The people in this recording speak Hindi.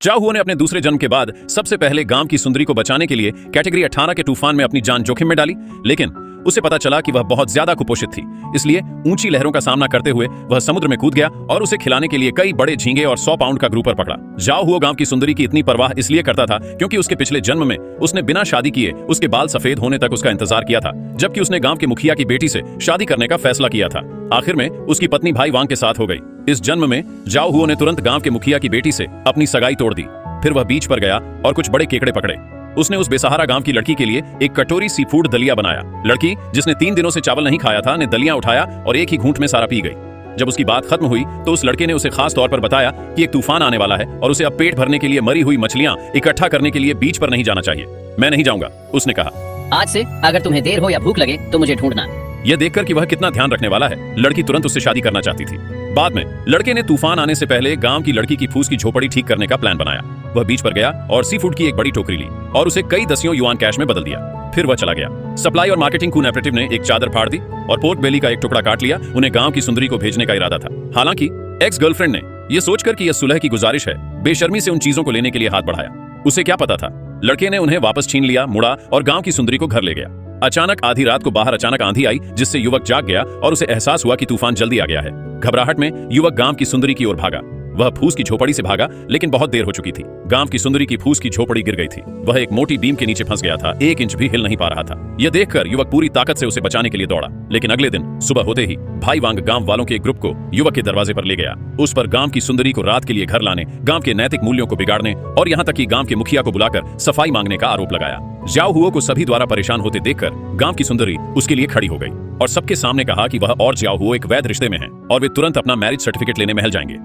जाओ हुओ ने अपने दूसरे जन्म के बाद सबसे पहले गांव की सुंदरी को बचाने के लिए कैटेगरी 18 के तूफान में अपनी जान जोखिम में डाली, लेकिन उसे पता चला कि वह बहुत ज्यादा कुपोषित थी। इसलिए ऊंची लहरों का सामना करते हुए वह समुद्र में कूद गया और उसे खिलाने के लिए कई बड़े झींगे और 100 पाउंड का ग्रुपर पकड़ा। जाओ हुओ गांव की सुंदरी की इतनी परवाह इसलिए करता था क्योंकि उसके पिछले जन्म में उसने बिना शादी किए उसके बाल सफेद होने तक उसका इंतजार किया था, जबकि उसने गांव के मुखिया की बेटी से शादी करने का फैसला किया था। आखिर में उसकी पत्नी भाई वांग के साथ हो गई। इस जन्म में जाओ हुओ ने तुरंत गांव के मुखिया की बेटी से अपनी सगाई तोड़ दी। फिर वह बीच पर गया और कुछ बड़े केकड़े पकड़े। उसने उस बेसहारा गांव की लड़की के लिए एक कटोरी सी फूड दलिया बनाया। लड़की जिसने 3 दिनों से चावल नहीं खाया था ने दलिया उठाया और एक ही घूंट में सारा पी गई। जब उसकी बात खत्म हुई तो उस लड़के ने उसे खास तौर पर बताया कि एक तूफान आने वाला है और उसे अब पेट भरने के लिए मरी हुई मछलियां इकट्ठा करने के लिए बीच पर नहीं जाना चाहिए। मैं नहीं जाऊंगा, उसने कहा। आज से अगर तुम्हें देर हो या भूख लगे तो मुझे ढूंढना। यह देखकर कि वह कितना ध्यान रखने वाला है, लड़की तुरंत उससे शादी करना चाहती थी। बाद में लड़के ने तूफान आने से पहले गांव की लड़की की फूस की झोपड़ी ठीक करने का प्लान बनाया। वह बीच पर गया और सी फूड की एक बड़ी टोकरी ली और उसे कई दसियों युआन कैश में बदल दिया। फिर वह चला गया। सप्लाई और मार्केटिंग कोऑपरेटिव ने एक चादर फाड़ दी और पोर्क बेली का एक टुकड़ा काट लिया। उन्हें गांव की सुंदरी को भेजने का इरादा था। हालांकि एक्स गर्लफ्रेंड ने यह सोचकर कि यह सुलह की गुजारिश है, बेशर्मी से उन चीजों को लेने के लिए हाथ बढ़ाया। उसे क्या पता था, लड़के ने उन्हें वापस छीन लिया, मुड़ा और गांव की सुंदरी को घर ले गया। अचानक आधी रात को बाहर अचानक आंधी आई, जिससे युवक जाग गया और उसे एहसास हुआ कि तूफान जल्दी आ गया है। घबराहट में युवक गांव की सुंदरी की ओर भागा। वह फूस की झोपड़ी से भागा, लेकिन बहुत देर हो चुकी थी। गांव की सुंदरी की फूस की झोपड़ी गिर गई थी। वह एक मोटी बीम के नीचे फंस गया था, 1 इंच भी हिल नहीं पा रहा था। यह देखकर युवक पूरी ताकत से उसे बचाने के लिए दौड़ा, लेकिन अगले दिन सुबह होते ही भाई वांग गांव वालों के एक ग्रुप को युवक के दरवाजे पर ले गया। उस पर गांव की सुंदरी को रात के लिए घर लाने, गांव के नैतिक मूल्यों को बिगाड़ने और यहाँ तक कि गांव के मुखिया को बुलाकर सफाई मांगने का आरोप लगाया। जाओ हुओ को सभी द्वारा परेशान होते देखकर गांव की सुंदरी उसके लिए खड़ी हो गई और सबके सामने कहा कि वह और जाओ हुओ एक वैध रिश्ते में हैं और वे तुरंत अपना मैरिज सर्टिफिकेट लेने महल जाएंगे।